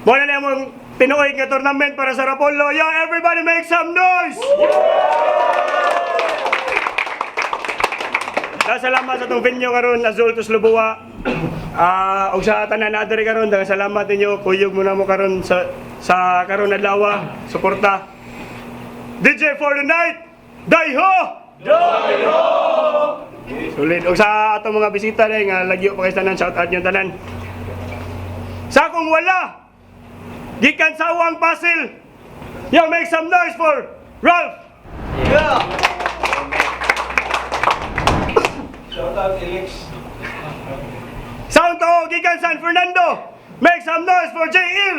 Muna na mong tinuoy nga tournament para sa Rapolo. Yo, everybody make some noise! Salamat sa itong venue karon Azul to Lubua. Og sa tanan na diri karon, salamat ninyo. Kuyog muna mo karon sa karon adlaw, suporta. DJ for the night. Daiho! Daiho! Sulit. Og sa atong mga bisita rin nga lagyo pa kay tanan, shout out niyo tanan. Sa akong wala, gikan sa Awang Pasil. Yo, make some noise for Ralph. Yeah. Shout out Elix. Sound to gikan San Fernando. Make some noise for J.Il.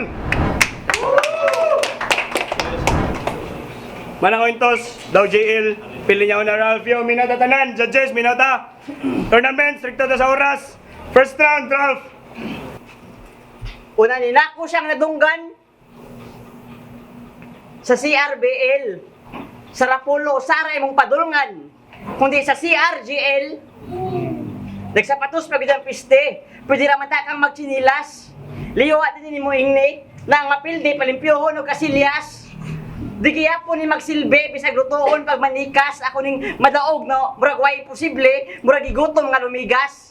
Manangointos, daw J.Il. Pili niya na Ralph. Yo, minata tanan. Judges, minata. Tournament, stricto sa oras. First round, Ralph. Una ni nako siyang nadunggan sa CRBL. Sa Rapolo, Sara imong padulungan. Kundi sa CRGL, nagsapatos pa bidang piste. Pwede raman ta kang magchinilas. Liyo at din mo ingni na ang mapildi palimpyohon o kasilyas. Di kaya po ni magsilbi bisag lutoon pag manikas. Ako ning madaog no, murag way imposible, murag igutom nga lumigas.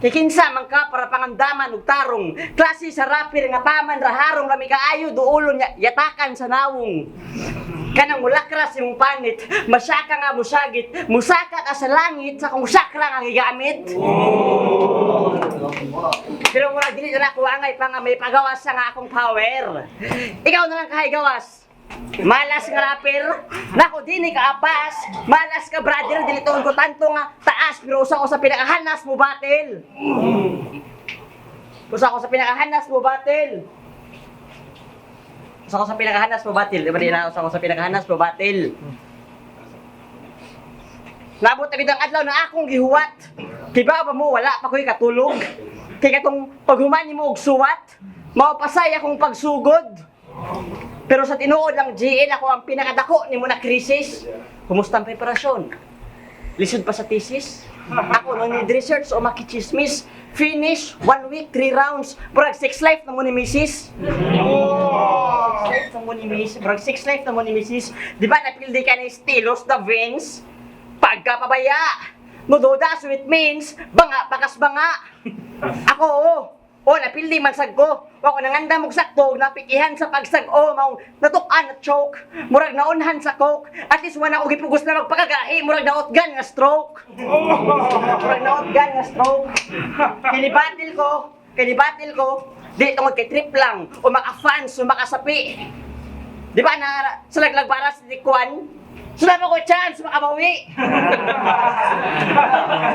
Kikinsa man ka para pangandaman ug tarong. Klase sa rapper nga taman raharong rami kaayo duulon yatakan sa nawong. Kanang mulakras imong panit, masyaka nga musagit, musaka ka sa langit sa kung sakra nga gigamit. Pero murag dili na ako angay pa nga may pagawas sa nga akong power. Ikaw na lang kahay gawas. Malas nga rapper, nako dini ka apas, malas ka brother, dili tuon ko tanto nga taas, pero usa ko sa pinakahanas mo battle. Usa ko sa pinakahanas mo battle. Usa ko sa pinakahanas mo battle, di ba na usa ko sa pinakahanas mo battle. Nabot na bidang adlaw na akong gihuwat. Kay ba mo wala pa ko'y katulog. Kay katong paghumani mo og suwat, maupasay akong pagsugod. Pero sa tinuod lang GL ako ang pinakadako nimo na krisis. Kumusta ang preparasyon? Lisod pa sa thesis? Ako no need research o makichismis. Finish 1 week 3 rounds. Brag 6 life na mo ni Mrs. 6 life na mo ni Mrs. Brag 6 life na mo ni Mrs. Di ba napildi ka ni Stilos the Vince? Pagkapabaya. Mududa sweet means banga pakas banga. Ako napildi man sagko. Wa ko nanganda mog sakto, napikihan sa pagsag-o, mao natukan na choke. Murag naunhan sa coke. At least wala ko gipugos na magpakagahi, murag naotgan nga stroke. Murag naotgan nga stroke. Kinibatil ko, di tungod kay trip lang, o maka-fans, o makasapi. Di ba na sa laglag para sa dikwan? Sulama ko chance, makabawi.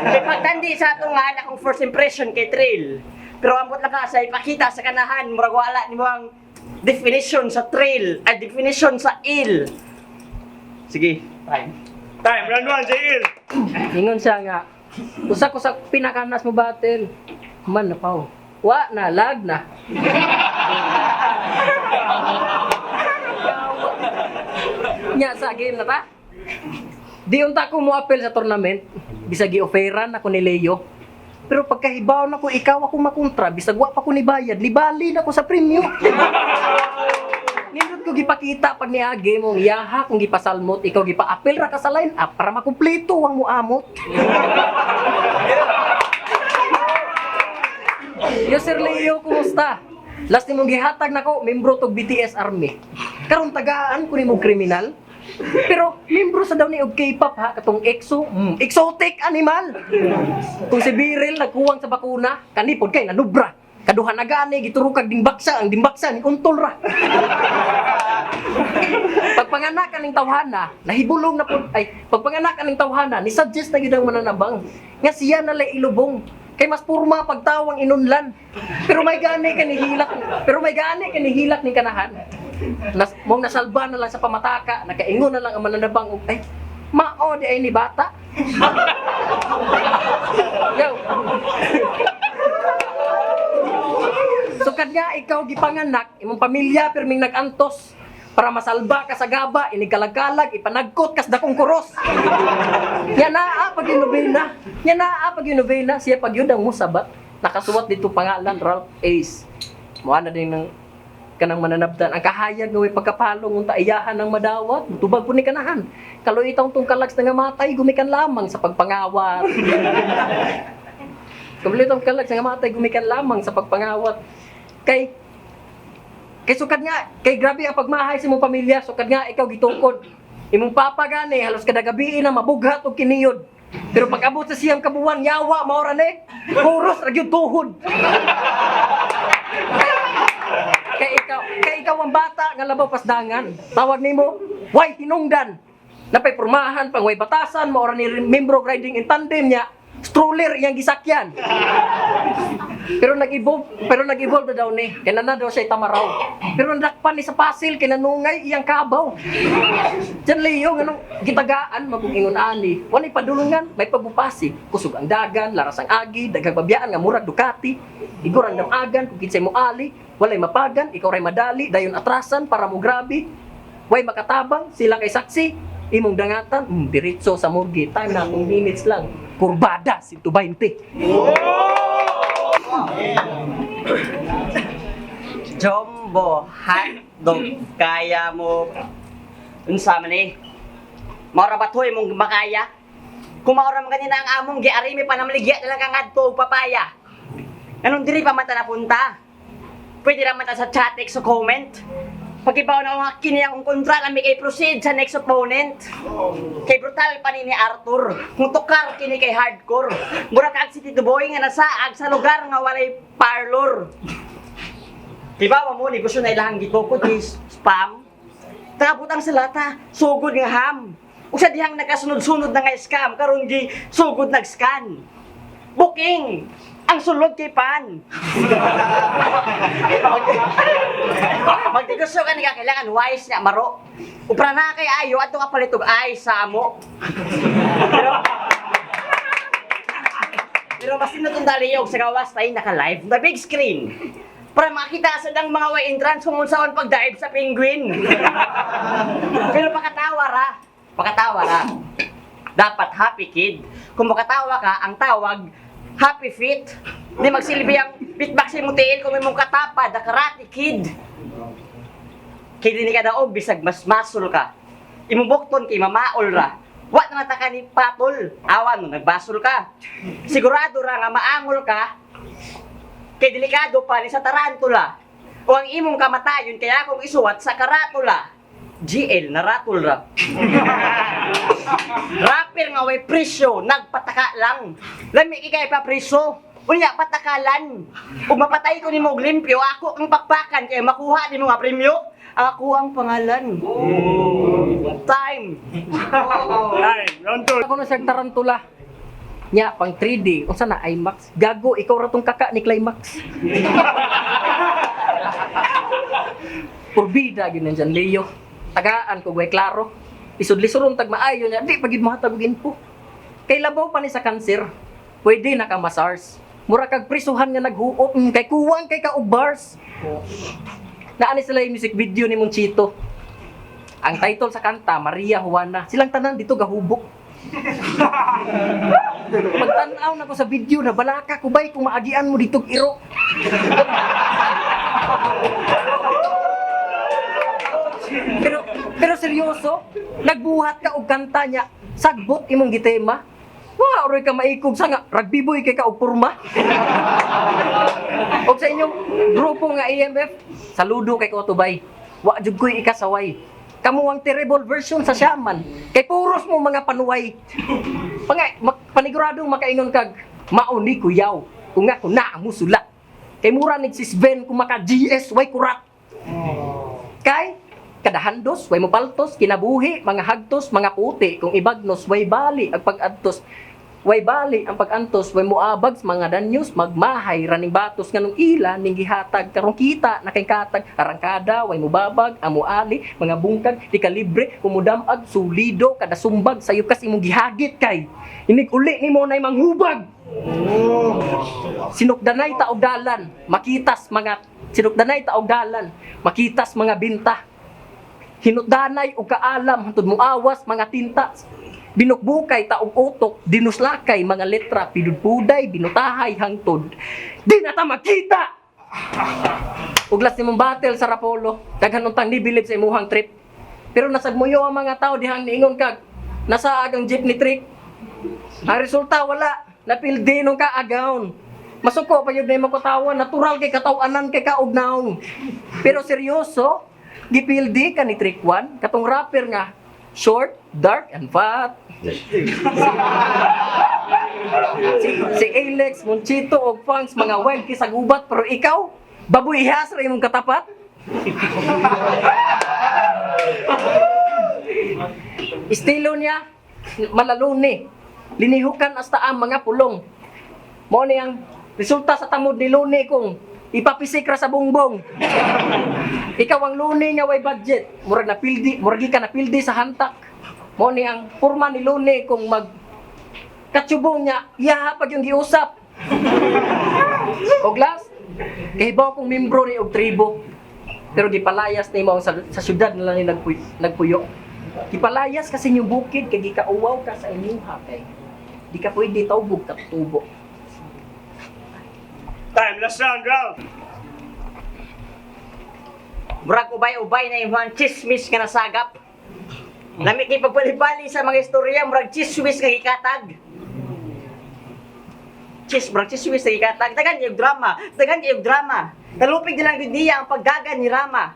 May pagtandi sa atong nga akong first impression kay Trail. Pero ambot lang ka sa ipakita sa kanahan, murag wala ni mo ang definition sa trail, at definition sa il. Sige, time. Time, round 1, J.Il. Ingon siya nga, usa ko sa pinakanas mo battle. Man na paw. Wa na, lag na. Nya sa game na ta. Di unta ko mo apel sa tournament, bisag gi-offeran ako ni Leo. Pero pagkahibaw na ko ikaw ako makontra, bisag wa pa ko ni bayad, libali na ko sa premyo. Nindot ko gipakita pag niagi mong yaha kung gipasalmot, ikaw gipa-apel ra ka sa line up para makumpleto ang muamot. Yo Sir Leo, kumusta? Last nimong gihatag nako, membro tog BTS Army. Karon tagaan ko nimong kriminal. Pero membro sa daw ni og K-pop ha, katong EXO, exotic animal. Kung si Biril nagkuwang sa bakuna, kanipod kay nanubra. Kaduha na gani giturukag ding baksa, ang dimbaksa ni untol ra. Pagpanganak ning tawhana, nahibulong na pud pagpanganak ning tawhana, ni suggest na gid ang mananabang nga siya na lay ilubong. Kay mas purma pagtawang inunlan. Pero may gani kanihilak ning kanahan. Mong nasalba na lang sa pamataka, nakaingon na lang ang mananabang og ay mao di ay ni bata. Yo. Sukad nga ikaw gipanganak, imong pamilya pirming nagantos para masalba ka sa gaba, inigkalag-kalag, ipanagkot kas dakong kuros. Yan naa pag inovena, siya pag yun ang musabat, nakasuwat dito pangalan Ralph Ace. Muha na din ng kanang mananabdan ang kahayag nga way pagkapalong unta iyahan ng madawat tubag po ni kanahan kaloy itong tong kalags nga matay gumikan lamang sa pagpangawat kaloy itong kalags nga matay gumikan lamang sa pagpangawat kay sukad nga kay grabe ang pagmahay sa imong pamilya sukad nga ikaw gitukod imong papa gani halos kada gabi na mabughat og kiniyod pero pag abot sa siyang kabuwan yawa maora ni puros ra gyud tuhod kay ikaw ang bata nga labaw pasdangan tawag nimo way hinungdan napay pormahan pang way batasan maora ni membro riding in tandem niya stroller iyang gisakyan pero nag-evolve na daw ni kaya na daw siya tamaraw pero nadakpan ni sa pasil kinanungay iyang kabaw dyan Leo nga nung gitagaan mabugingon ani walay padulungan may pabupasi kusog ang dagan laras ang agi daghang babiyaan nga murag Ducati igor ang damagan kung kinsay mo ali walay mapagan ikaw ray madali dayon atrasan para mo grabe way makatabang sila kay saksi imong dangatan diretso sa morgue time na 2 minutes lang kurbada 120 Jumbo hotdog kaya mo unsa man eh maura ba toy mong makaya kung maura man ganina ang among giarimi pa namligya na lang kang adto og papaya anong diri pa man ta napunta pwede ra man ta sa chat text o comment pag-ibaw na mga kini akong kontra lami kay proceed sa next opponent kay brutal pa ni Arthur kung tukar kini kay hardcore mura ka si Tito Boy nga nasaag sa lugar nga walay parlor diba mo negosyo na ilahang gitukod is spam tagabutang sa lata sugod nga ham usa dihang nagasunod-sunod na nga scam karon gi sugod nag-scan booking ang sulod kay pan magdegosyo ka niya kailangan wise nga maro upra na kay ayo ato nga palitog ay sa amo pero mas tinutundaliyog sa gawas tayo naka-live na big screen para makita sa dang mga way entrance kung unsaon pag-dive sa penguin pero pakatawa ra dapat happy kid kung makatawa ka ang tawag happy feet di magsilbi ang beatbox mo tiil kung may mong katapad na karate kid kay dini ka daog bisag mas masul ka imubokton kay mamaol ra wa na nataka ni patol awan no nagbasol ka sigurado ra nga maangol ka kay delikado pa ni sa tarantula o ang imong kamatayon kaya akong isuwat sa karatula GL na ratol ra rapper nga way presyo nagpataka lang lami ikay pa presyo unya patakalan ug mapatay ko nimo og limpyo ako ang pakpakan kay makuha nimo nga premyo ako ang pangalan time round 2 ako na siyang tarantula nya pang 3D unsa na IMAX gago ikaw ra tong kaka ni Climax Purbida gyud nandiyan Leo tagaan ko way klaro isud-lisuron tag maayo nya di pagid mo hatag og info kay labaw pa ni sa cancer pwede na ka ma-SARS mura kag prisuhan nga naghuop kay kuwang kay ka og bars naani sila yung music video ni Monchito ang title sa kanta Maria Juana silang tanan dito gahubok pagtanaw na ko sa video na balaka ko bay kung maagian mo dito iro pero seryoso nagbuhat ka og kanta niya sagbot imong gitema wa oray ka maikog sa nga rugby boy kay ka og porma og sa inyong grupo nga AMF saludo kay Kotobay wa jud koy ikasaway kamo ang terrible version sa shaman kay puros mo mga panuway paniguradong makaingon kag mauni kuyaw kung nga ko na mo sulat kay mura ni sis Ben kung maka GS way kurat kay kada handos way mopaltos kinabuhi mga hagtos mga puti kung ibagnos way bali ang pag-adtos way bali ang pag-antos way moabag mga danyos magmahay raning batos nganong ila ning gihatag karong kita na kay katag arangkada way mobabag amo ali mga bungkag di kalibre kumudamag sulido kada sumbag sayo kas imong gihagit kay inig uli nimo nay manghubag sinukdanay taog dalan makitas mga sinukdanay taog dalan makitas mga binta hinutdanay og kaalam hangtod moawas mga tinta binukbukay taog utok dinuslakay mga letra pidudpuday binutahay hangtod di na ta makita Uglas nimong battle sa Rapolo, daghan untang nibilib sa imuhang trip. Pero nasagmuyo ang mga tao dihang niingon kag nasa agang jeepney trick. Ang resulta wala, napildi nung kaagawn. Masuko pa yun na yung katawan, natural kay katawanan kay kaugnaong. Pero seryoso, gipildi ka ni Trick 1, katong rapper nga, short, dark, and fat. si Alex, Monchito, og Punks, mga wild kay sa gubat, pero ikaw, baboy ihas rin mong katapat. Estilo niya, malaluni. Linihukan hasta ang mga pulong. Mo niyang resulta sa tamod ni Luni kung ipapisik ra sa bongbong. Ikaw ang Luni nga way budget. Murag ka napildi sa hantak. Mo niyang purma ni Luni kung mag katsubong niya, iya pag yung giusap. Og last, kahibaw kong membro ni og tribo. Pero di palayas ni mo sa syudad na lang ni nagpuyo. Di palayas kasi yung bukid kay gikauwaw ka sa inyong kay. Di ka pwede tawbog ka tubo. Time, last round. Murag ubay-ubay na yung mga chismis nga nasagap. Lami kay pagbali-bali sa mga istorya, murag chismis nga gikatag. Murag chismis nga gikatag. Dagan yung drama. Nalupig nilang yun niya ang paggagan ni Rama.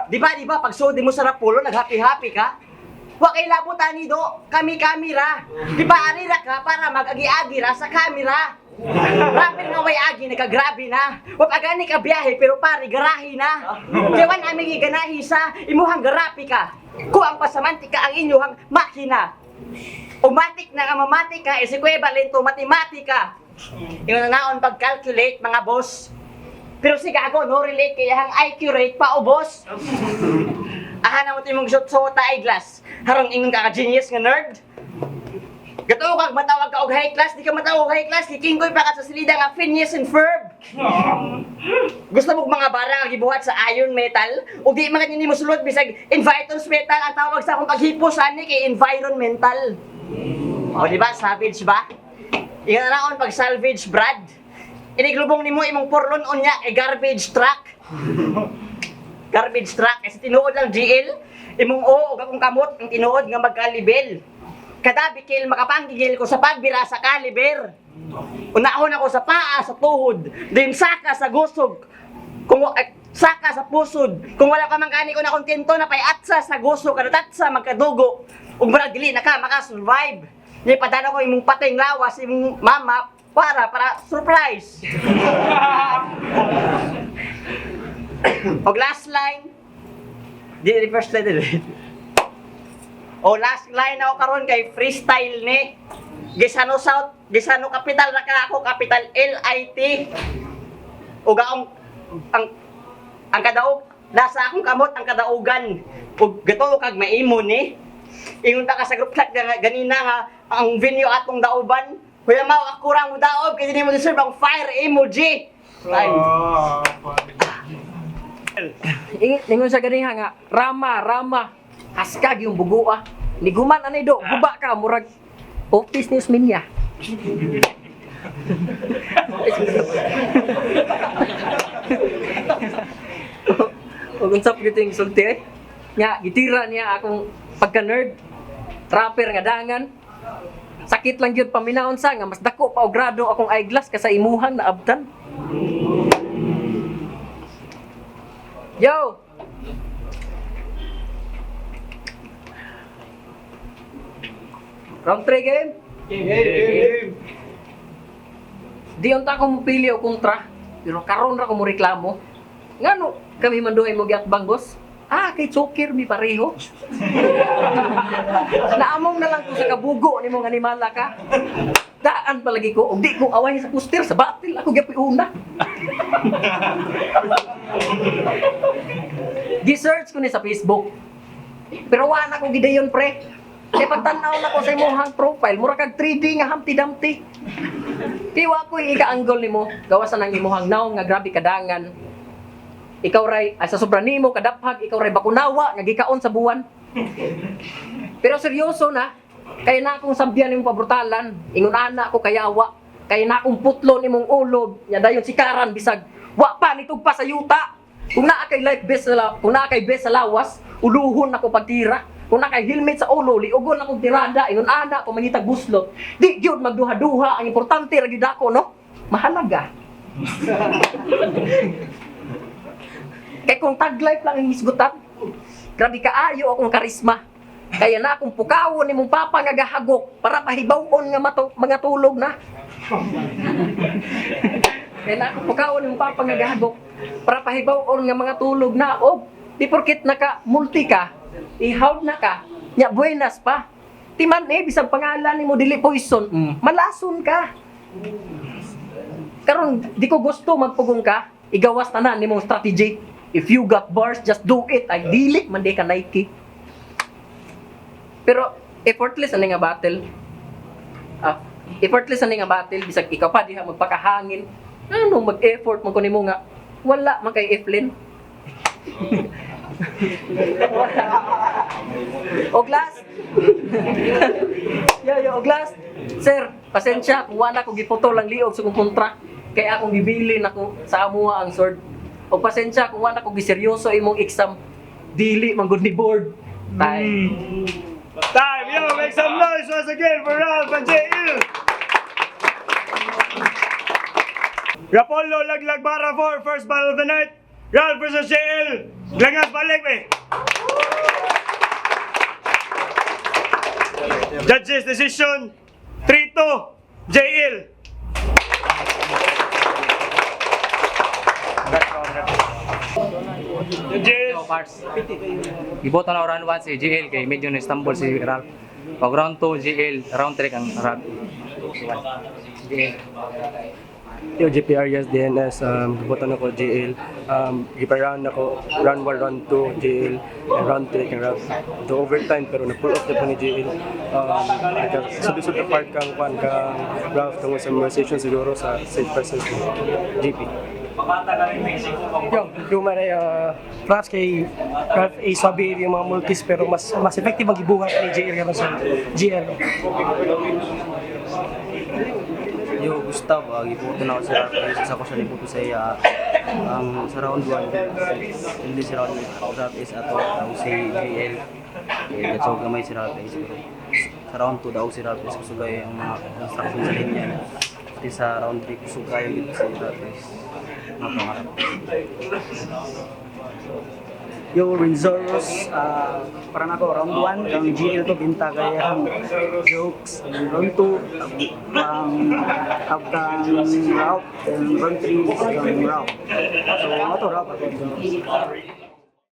Di ba, pag sudi mo sa Rapolo, nag-happy-happy ka? Wa kay labutan ni do, kami kamera. Di ba arira ka para mag-agi-agi ra sa kamera? Rapper nga way agi, nagagrabe na. Wa pa gani ka biyahe, pero pare, garahe na. Diwan aming iganahi sa imuhang garapi ka. Kung ang pasamantika ang inyuhang makina. Umatik na nga mamatika, is equivalent to matematika. Yung naon pag-calculate, mga boss. Pero si gago, no relate kaya hang IQ rate pa, o boss. Aha na mo timong suot ay glass. Harang ingon ka genius nga nerd. Gato kag matawag ka og high class, di ka matawag high class, kikinggoy pa ka sa silida nga Phineas and Ferb. Gusto mo mga barang nga gibuhat sa iron metal o di man kanini mo sulod bisag environmental metal ang tawag sa akong paghipos ani kay environmental. O di ba savage ba? Ingon na pag salvage Brad. Iniglubong nimo imong porlon unya kay garbage truck. Garbage truck kasi tinuod lang GL imong o ug akong kamot ang tinuod nga magkalibel. Kada bikil makapanggigil ko sa pagbira sa kaliber. Unahon ako sa paa sa tuhod, din saka sa gusog. Saka sa pusod. Kung wala ka man kani ko na kontento na payatsa sa guso kada tatsa magkadugo. Ug murag dili na ka maka-survive. Ni padana ko imong pateng lawas imong mama para surprise. Og last line. Di first line. O last line ako karon kay freestyle ni Gisano South, Gisano Capital ra ka ako, capital LIT. Ug ang kadaog nasa akong kamot ang kadaugan. Ug gato kag maimo ni. Ingon ta ka sa group chat ganina nga ang venue atong dauban. Kuya mao ako ra mo daob kay di mo deserve ang fire emoji. Ningon sa ganiha nga, Rama, haskag yung bugo ah. Niguman anay do, guba ka, murag office newsman niya. O unsap gito yung sulti eh. Nga, gitira niya akong pagka-nerd, rapper nga dangan. Sakit lang yun paminahon sa nga, mas dako pa o grado akong eyeglass ka sa imuhang na abtan. Yo! Round 3 game? Game. Di unta ko mupili o kontra, pero karon ra ko mo reklamo. Ngano kami manduhay mo giatbang boss? Ah, kay Chokir mi pareho. Naamong na lang ko sa kabugo ni mong animala ka. Daan palagi ko, og di ko away sa poster sa batil ako gapi una. Gi-search ko ni sa Facebook. Pero wala ko gidayon pre. Kaya pagtanaw na ko sa imong profile, mura kag 3D nga Humpty Dumpty. Piwa ko ika-angle nimo, gawasan ang imong naong nga grabe kadangan. Ikaw ray sa sobra nimo kadaphag, ikaw ray bakunawa nga gikaon sa buwan. Pero seryoso na, kaya na akong sabyan imong pabrutalan, ingon ana ko kayawa. Kaya na akong putlon imong ulob, nya dayon si Karan bisag wa pa nitug pa sa yuta. Kung naa kay life vest kung naa kay vest sa lawas, uluhon ako pagtira. Kung naa kay helmet sa ulo, liugon akong tirada, ingon ana ko mangitag buslot. Di gyud magduha-duha, ang importante ra gyud ako, no? Mahalaga. Kay kung tag life lang ang hisgutan, grabe kaayo akong karisma. Kaya na akong pukawon ni mong papa nga gahagok para pahibawon nga mga tulog na. Kaya na akong pukawon ni mong papa nga gahagok para pahibawon nga mga tulog na. O, di porkit naka-multi ka, ihawd na ka, nya buenas pa. Timan bisag pangalan ni mo dili poison, malason ka. Karon di ko gusto magpugong ka, igawas tanan ni mong strategy. If you got bars, just do it. Ay dili man di ka Nike. Pero effortless ani nga battle. Effortless ani nga battle bisag ikaw pa diha magpakahangin. Ano mag-effort man kunin mo nga wala man kay Eflin. Oglas. Yo Oglas. Sir, pasensya kung wala ko gipoto lang liog sa kong kontra. Kaya akong gibilin ako sa amuha ang sword. O pasensya kung wala ko giseryoso imong exam. Dili man gud ni board. Time! Yo, make some noise once again for Ralph and JL! Rapollo, Laglag, Bara 4, first battle of the night. Ralph versus JL. Langas, balik, eh! Judges decision, 3-2, JL. Judges. Iboto na round 1 si GL kay medyo na Istanbul si Ralph. Pag round 2 GL, round 3 ang Ralph. GL. Yo, JPR, yes, DNS, bubutan ako JL. Giparound ako, round 1, round 2, JL, and round 3 kang Ralph. The overtime, pero na-pull off na po ni JL. Subisod na part kang Ralph tungkol sa memorization siguro sa safe versus GP. Yung may props kay Ralph A. Sabi yung mga multis pero mas effective ang gibuhat ni JL karon sa GL. Yo, Gustav, giputo na ako sa Ralph. Isa ko siya liputo sa iya. Sa round 1, hindi si Ralph is ato, si JL. Gatsog gamay si Ralph is. Sa round 2 daw si Ralph is kusugay ang mga instruction sa linya. Pati sa round 3 kusugay ang si Ralph is. Napangarap. Yo, Rinzoros, parang ako, round 1, kang GL to, binta kaya ang jokes, and round 2, kang route, and round 3, kang route. So, ito route ako.